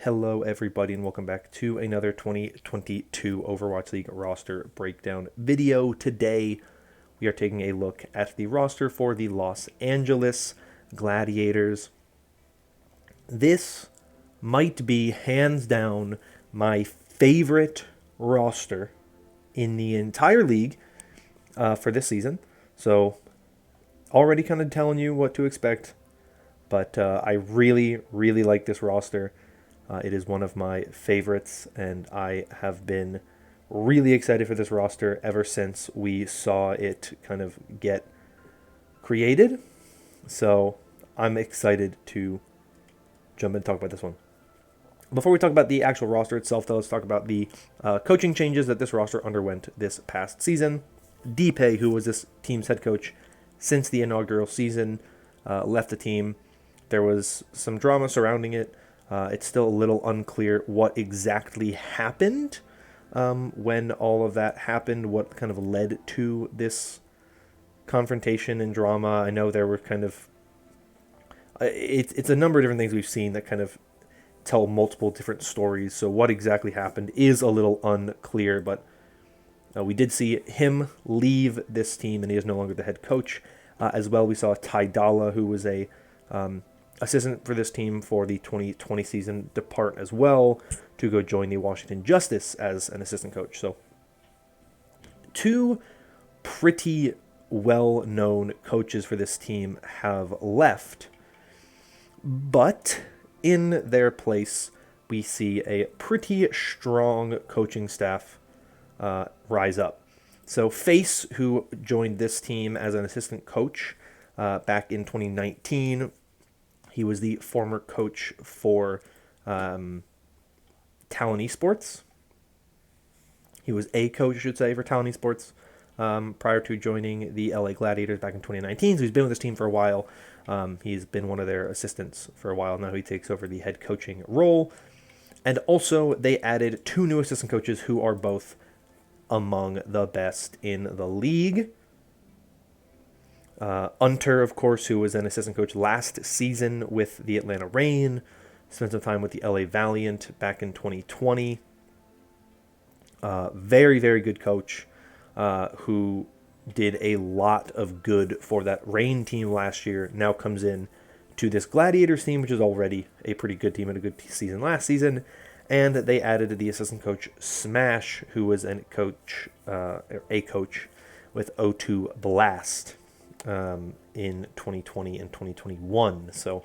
Hello, everybody, and welcome back to another 2022 Overwatch League roster breakdown video. Today, we are taking a look at the roster for the Los Angeles Gladiators. This might be, hands down, my favorite roster in the entire league for this season. So, already kind of telling you what to expect, but I really, really like this roster. It is one of my favorites, and I have been really excited for this roster ever since we saw it kind of get created. So I'm excited to jump in and talk about this one. Before we talk about the actual roster itself, though, let's talk about the coaching changes that this roster underwent this past season. Deepay, who was this team's head coach since the inaugural season, left the team. There was some drama surrounding it. It's still a little unclear what exactly happened when all of that happened, what kind of led to this confrontation and drama. I know there were kind of... It's a number of different things we've seen that kind of tell multiple different stories, so what exactly happened is a little unclear, but we did see him leave this team, and he is no longer the head coach. As well, we saw Ty Dalla, who was a... assistant for this team for the 2020 season, depart as well to go join the Washington Justice as an assistant coach. So two pretty well-known coaches for this team have left, but in their place we see a pretty strong coaching staff rise up. So Face, who joined this team as an assistant coach back in 2019, he was the former coach for Talon Esports. He was a coach, I should say, for Talon Esports prior to joining the LA Gladiators back in 2019. So he's been with this team for a while. He's been one of their assistants for a while. Now he takes over the head coaching role. And also, they added two new assistant coaches who are both among the best in the league. Unter, of course, who was an assistant coach last season with the Atlanta Reign, spent some time with the LA Valiant back in 2020. Very, very good coach who did a lot of good for that Reign team last year. Now comes in to this Gladiators team, which is already a pretty good team and a good season last season. And they added the assistant coach Smash, who was a coach with O2 Blast in 2020 and 2021. So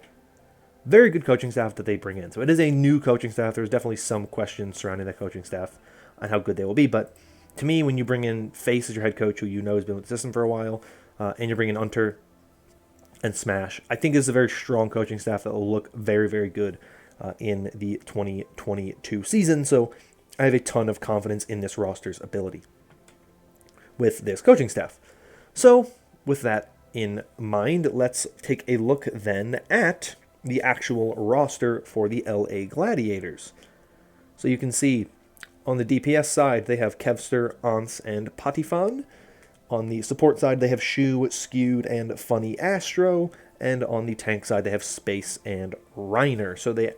very good coaching staff that they bring in. So it is a new coaching staff. There's definitely some questions surrounding that coaching staff on how good they will be. But to me, when you bring in Face as your head coach, who you know has been with the system for a while, and you bring in Unter and Smash, I think this is a very strong coaching staff that will look very, very good in the 2022 season. So I have a ton of confidence in this roster's ability with this coaching staff. So with that in mind, let's take a look then at the actual roster for the LA Gladiators. So you can see on the DPS side, they have Kevster, Ance, and Patifon. On the support side, they have Shu, Skewed, and Funny Astro. And on the tank side, they have Space and Reiner. So they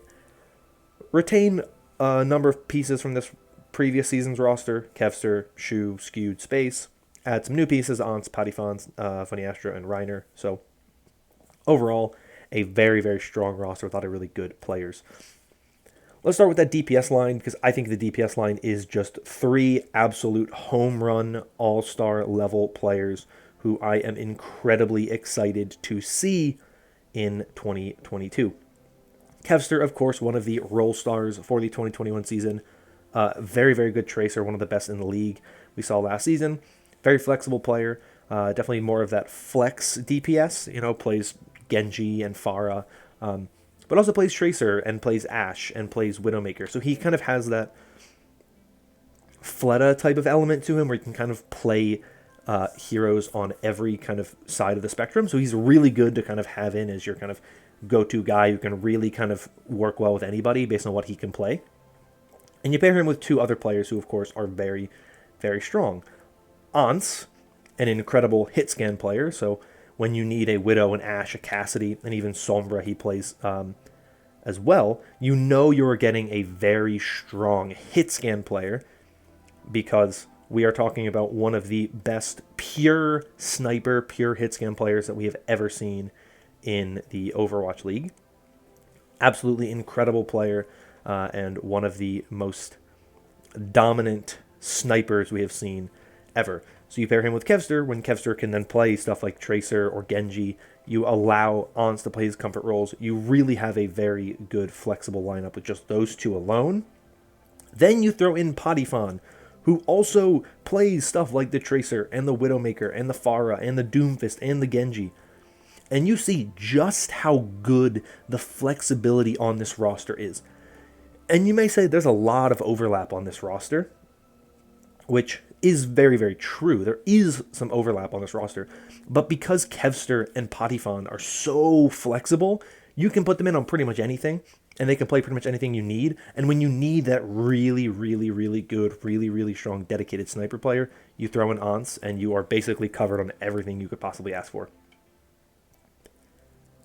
retain a number of pieces from this previous season's roster: Kevster, Shu, Skewed, Space. Add some new pieces: Ance, Patifon, Funny Astro, and Reiner. So overall, a very, very strong roster with a lot of really good players. Let's start with that DPS line, because I think the DPS line is just three absolute home run, all-star level players who I am incredibly excited to see in 2022. Kevster, of course, one of the role stars for the 2021 season. Very, very good tracer, one of the best in the league we saw last season. Very flexible player. Definitely more of that flex DPS, plays Genji and Pharah. But also plays Tracer and plays Ashe and plays Widowmaker. So he kind of has that Fleta type of element to him where he can kind of play heroes on every kind of side of the spectrum. So he's really good to kind of have in as your kind of go-to guy who can really kind of work well with anybody based on what he can play. And you pair him with two other players who, of course, are very, very strong. Ance, an incredible hit scan player. So when you need a Widow, an Ashe, a Cassidy, and even Sombra, he plays as well, you know you're getting a very strong hit scan player, because we are talking about one of the best pure sniper, pure hit scan players that we have ever seen in the Overwatch League. Absolutely incredible player, and one of the most dominant snipers we have seen ever. So you pair him with Kevster, when Kevster can then play stuff like Tracer or Genji. You allow Ons to play his comfort roles. You really have a very good flexible lineup with just those two alone. Then you throw in Potifon, who also plays stuff like the Tracer and the Widowmaker and the Pharah and the Doomfist and the Genji. And you see just how good the flexibility on this roster is. And you may say there's a lot of overlap on this roster, which is very, very true. There is some overlap on this roster. But because Kevster and Potifon are so flexible, you can put them in on pretty much anything, and they can play pretty much anything you need. And when you need that really, really, really good, really, really strong, dedicated sniper player, you throw in Ans, and you are basically covered on everything you could possibly ask for.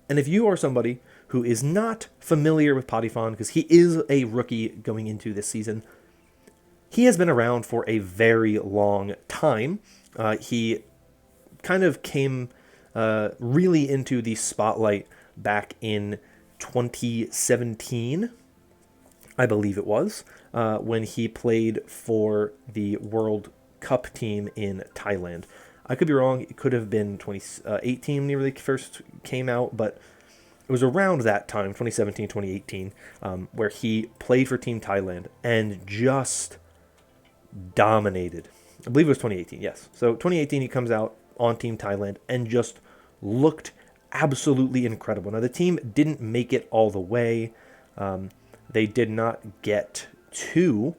And if you are somebody who is not familiar with Potifon, because he is a rookie going into this season, he has been around for a very long time. He kind of came really into the spotlight back in 2017, I believe it was, when he played for the World Cup team in Thailand. I could be wrong. It could have been 2018 when he really first came out, but it was around that time, 2017, 2018, where he played for Team Thailand and just dominated. I believe it was 2018, yes. So 2018, he comes out on Team Thailand and just looked absolutely incredible. Now, the team didn't make it all the way. They did not get to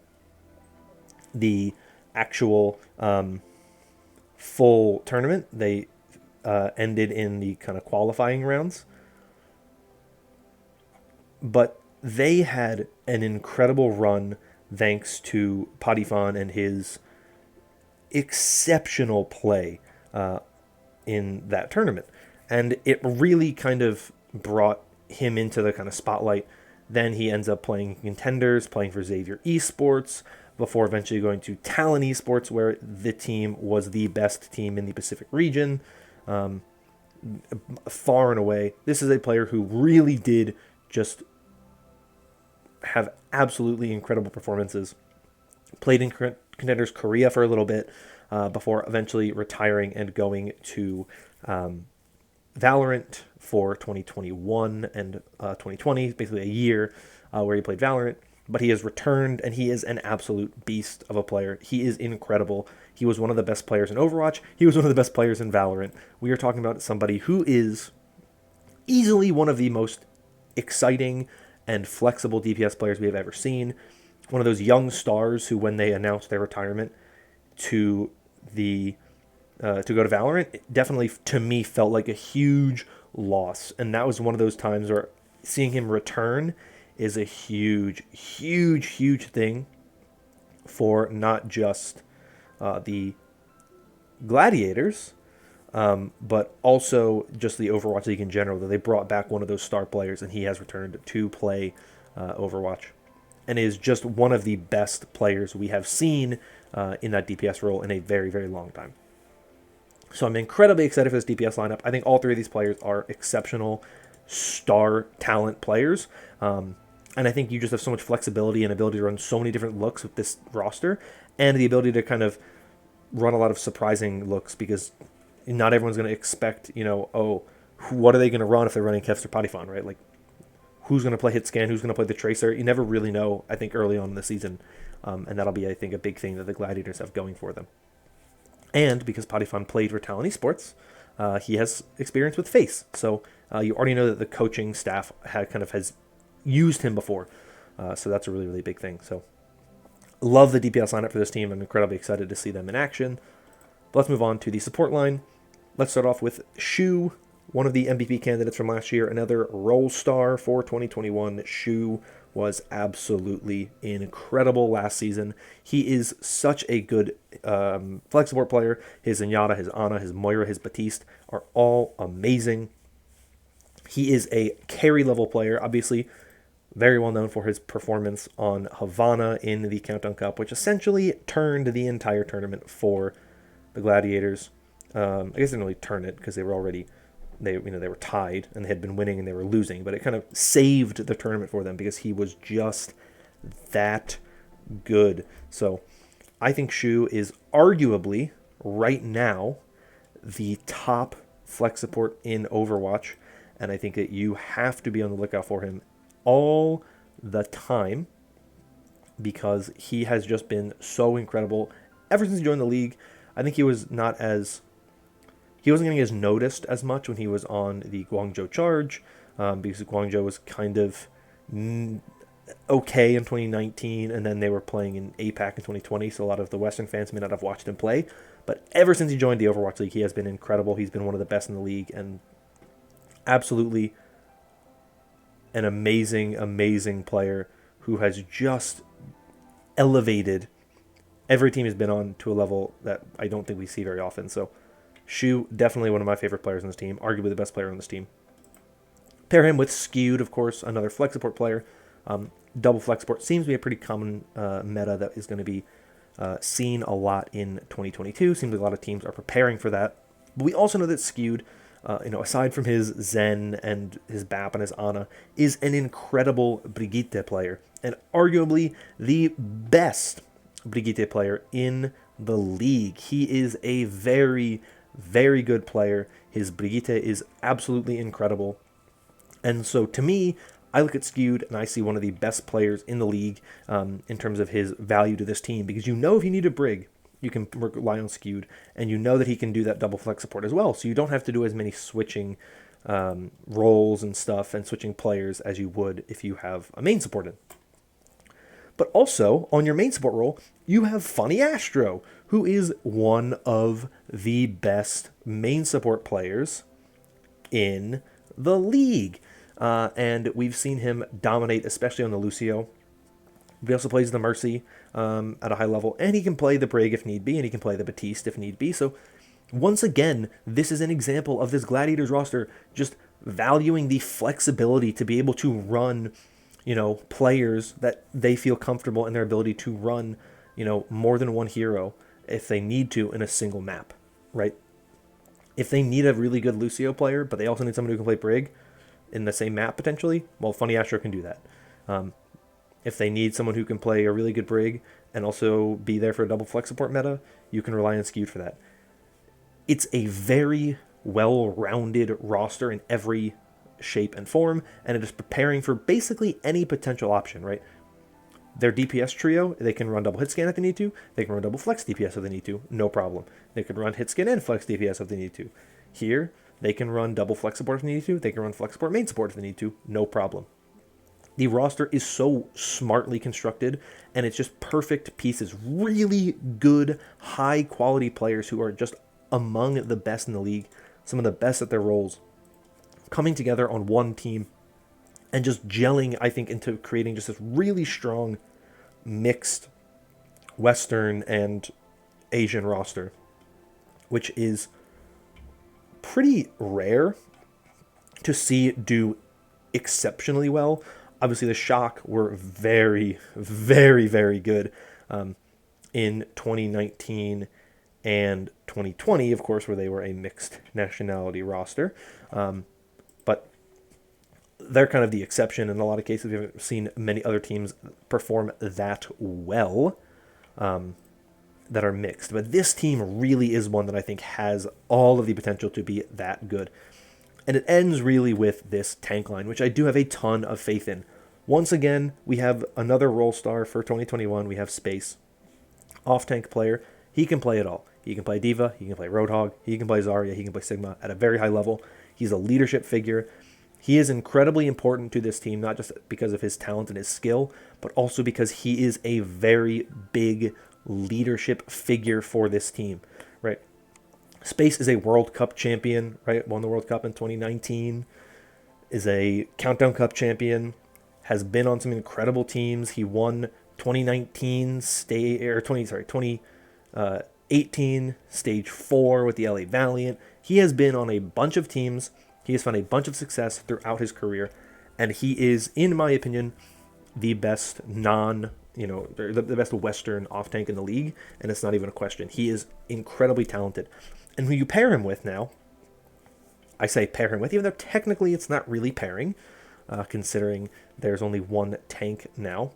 the actual full tournament. They ended in the kind of qualifying rounds. But they had an incredible run thanks to Potifon and his exceptional play in that tournament. And it really kind of brought him into the kind of spotlight. Then he ends up playing Contenders, playing for Xavier Esports, before eventually going to Talon Esports, where the team was the best team in the Pacific region, far and away. This is a player who really did just have absolutely incredible performances. Played in Contenders Korea for a little bit, before eventually retiring and going to Valorant for 2021 and 2020, basically a year where he played Valorant. But he has returned, and he is an absolute beast of a player. He is incredible. He was one of the best players in Overwatch. He was one of the best players in Valorant. We are talking about somebody who is easily one of the most exciting and flexible DPS players we have ever seen. One of those young stars who, when they announced their retirement to go to Valorant, it definitely, to me, felt like a huge loss. And that was one of those times where seeing him return is a huge, huge, huge thing for not just the Gladiators, but also just the Overwatch League in general, that they brought back one of those star players, and he has returned to play Overwatch, and is just one of the best players we have seen in that DPS role in a very, very long time. So I'm incredibly excited for this DPS lineup. I think all three of these players are exceptional star talent players. And I think you just have so much flexibility and ability to run so many different looks with this roster, and the ability to kind of run a lot of surprising looks, because not everyone's going to expect, what are they going to run if they're running Kevster Potifon, right? Like, who's going to play hit scan, who's going to play the Tracer? You never really know, I think, early on in the season. And that'll be, I think, a big thing that the Gladiators have going for them. And because Potifon played for Talon Esports, he has experience with FaZe. So you already know that the coaching staff has used him before. So that's a really, really big thing. So love the DPS lineup for this team. I'm incredibly excited to see them in action. But let's move on to the support line. Let's start off with Shu, one of the MVP candidates from last year, another role star for 2021. Shu was absolutely incredible last season. He is such a good flex support player. His Zenyatta, his Ana, his Moira, his Batiste are all amazing. He is a carry level player. Obviously, very well known for his performance on Havana in the Countdown Cup, which essentially turned the entire tournament for the Gladiators. I guess they didn't really turn it because they were already they were tied and they had been winning and they were losing, but it kind of saved the tournament for them because he was just that good. So I think Shu is arguably right now the top flex support in Overwatch, and I think that you have to be on the lookout for him all the time because he has just been so incredible ever since he joined the league. I think he wasn't getting as noticed as much when he was on the Guangzhou Charge, because Guangzhou was kind of okay in 2019, and then they were playing in APAC in 2020, so a lot of the Western fans may not have watched him play. But ever since he joined the Overwatch League, he has been incredible. He's been one of the best in the league, and absolutely an amazing, amazing player who has just elevated every team he's been on to a level that I don't think we see very often. So Shu, definitely one of my favorite players on this team, arguably the best player on this team. Pair him with Skewed, of course, another flex support player. Double flex support seems to be a pretty common meta that is going to be seen a lot in 2022. Seems like a lot of teams are preparing for that. But we also know that Skewed, aside from his Zen and his BAP and his Ana, is an incredible Brigitte player, and arguably the best Brigitte player in the league. He is a very, very good player. His Brigitte is absolutely incredible. And so to me, I look at Skewed and I see one of the best players in the league in terms of his value to this team, because if you need a Brig, you can rely on Skewed, and you know that he can do that double flex support as well, so you don't have to do as many switching roles and stuff and switching players as you would if you have a main support in. But also, on your main support role, you have Funny Astro, who is one of the best main support players in the league. And we've seen him dominate, especially on the Lucio. He also plays the Mercy at a high level, and he can play the Brig if need be, and he can play the Batiste if need be. So, once again, this is an example of this Gladiators roster just valuing the flexibility to be able to run, players that they feel comfortable in their ability to run, more than one hero if they need to in a single map, right? If they need a really good Lucio player, but they also need someone who can play Brig in the same map potentially, well, Funny Astro can do that. If they need someone who can play a really good Brig and also be there for a double flex support meta, you can rely on Skewed for that. It's a very well-rounded roster in every shape and form, and it is preparing for basically any potential option, right? Their DPS trio, they can run double hit scan if they need to. They can run double flex DPS if they need to. No problem. They can run hit scan and flex DPS if they need to. Here, they can run double flex support if they need to. They can run flex support main support if they need to. No problem. The roster is so smartly constructed, and it's just perfect pieces. Really good, high-quality players who are just among the best in the league, some of the best at their roles, coming together on one team and just gelling, I think, into creating just this really strong mixed Western and Asian roster, which is pretty rare to see do exceptionally well. Obviously, the Shock were very, very, very good in 2019 and 2020, of course, where they were a mixed nationality roster. But they're kind of the exception. In a lot of cases, we haven't seen many other teams perform that well that are mixed. But this team really is one that I think has all of the potential to be that good. And it ends really with this tank line, which I do have a ton of faith in. Once again, we have another role star for 2021. We have Space. Off-tank player. He can play it all. He can play Diva. He can play Roadhog. He can play Zarya. He can play Sigma at a very high level. He's a leadership figure. He is incredibly important to this team, not just because of his talent and his skill, but also because he is a very big leadership figure for this team, right? Space is a World Cup champion, right? Won the World Cup in 2019. Is a Countdown Cup champion. Has been on some incredible teams. He won 2018 Stage 4 with the LA Valiant. He has been on a bunch of teams. He has found a bunch of success throughout his career. And he is, in my opinion, the best the best Western off tank in the league, and it's not even a question. He is incredibly talented. And who you pair him with now, I say pair him with, even though technically it's not really pairing, considering there's only one tank now.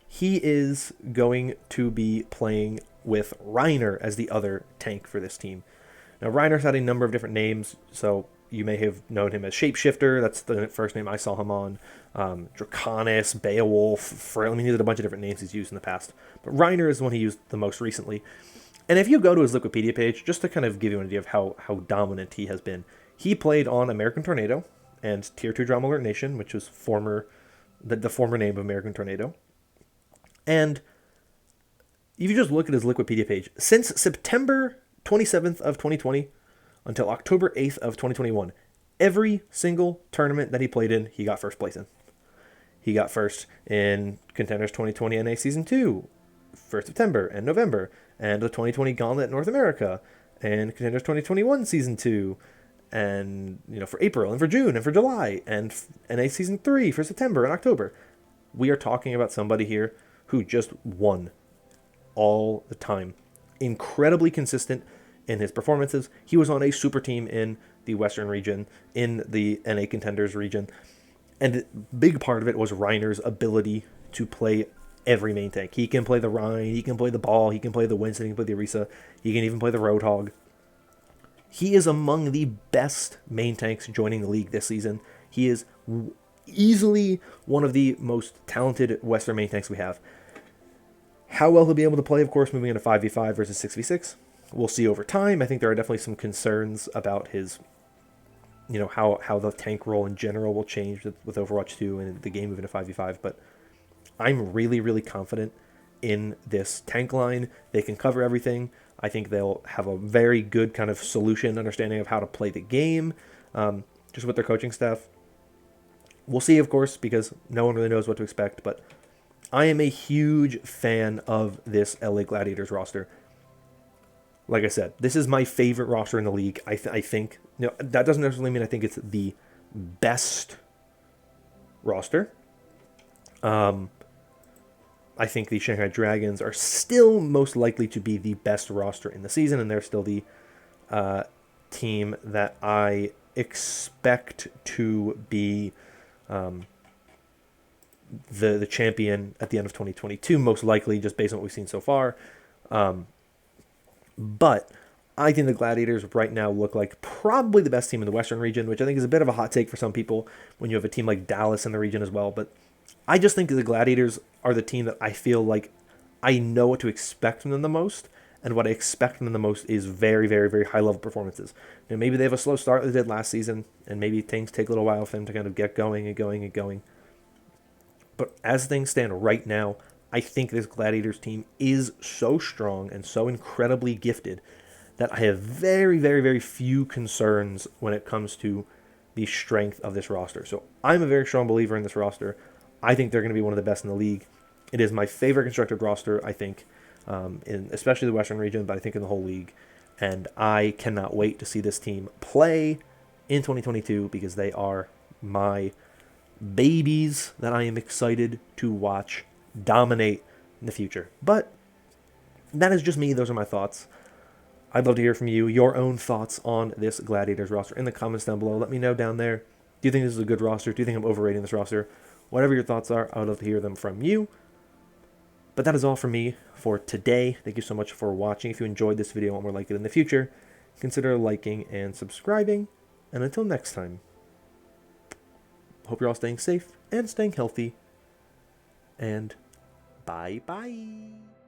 He is going to be playing with Reiner as the other tank for this team. Now, Reiner's had a number of different names, so you may have known him as Shapeshifter. That's the first name I saw him on. Draconis, Beowulf, I mean, he did a bunch of different names he's used in the past. But Reiner is the one he used the most recently. And if you go to his Wikipedia page, just to kind of give you an idea of how dominant he has been, he played on American Tornado and Tier 2 Drama Alert Nation, which was the former name of American Tornado. And if you just look at his Wikipedia page, since September 27th of 2020 until October 8th of 2021, every single tournament that he played in, he got first place in. He got first in Contenders 2020 NA Season 2 for September and November, and the 2020 Gauntlet North America, and Contenders 2021 Season 2, and for April, and for June, and for July, and NA Season 3 for September and October. We are talking about somebody here who just won all the time. Incredibly consistent in his performances. He was on a super team in the Western region, in the NA Contenders region, and a big part of it was Reiner's ability to play every main tank. He can play the Rhine, he can play the Ball, he can play the Winston, he can play the Orisa, he can even play the Roadhog. He is among the best main tanks joining the league this season. He is easily one of the most talented Western main tanks we have. How well he'll be able to play, of course, moving into 5v5 versus 6v6, we'll see over time. I think there are definitely some concerns about his, how the tank role in general will change with Overwatch 2 and the game moving to 5v5, but I'm really, really confident in this tank line. They can cover everything. I think they'll have a very good kind of solution, understanding of how to play the game, just with their coaching staff. We'll see, of course, because no one really knows what to expect, but I am a huge fan of this LA Gladiators roster. Like I said, this is my favorite roster in the league. I think, that doesn't necessarily mean I think it's the best roster. I think the Shanghai Dragons are still most likely to be the best roster in the season, and they're still the team that I expect to be the champion at the end of 2022, most likely, just based on what we've seen so far. But I think the Gladiators right now look like probably the best team in the Western region, which I think is a bit of a hot take for some people when you have a team like Dallas in the region as well. But I just think the Gladiators are the team that I feel like I know what to expect from them the most, and what I expect from them the most is very, very, very high-level performances. Maybe they have a slow start like they did last season, and maybe things take a little while for them to kind of get going and going and going. But as things stand right now, I think this Gladiators team is so strong and so incredibly gifted that I have very, very, very few concerns when it comes to the strength of this roster. So I'm a very strong believer in this roster. I think they're going to be one of the best in the league. It is my favorite constructed roster, I think, in especially the Western region, but I think in the whole league. And I cannot wait to see this team play in 2022 because they are my babies that I am excited to watch dominate in the future. But that is just me. Those are my thoughts. I'd love to hear from you, your own thoughts on this Gladiators roster in the comments down below. Let me know down there. Do you think this is a good roster? Do you think I'm overrating this roster? Whatever your thoughts are, I would love to hear them from you. But that is all from me for today. Thank you so much for watching. If you enjoyed this video and want more like it in the future, consider liking and subscribing. And until next time, hope you're all staying safe and staying healthy. And bye-bye.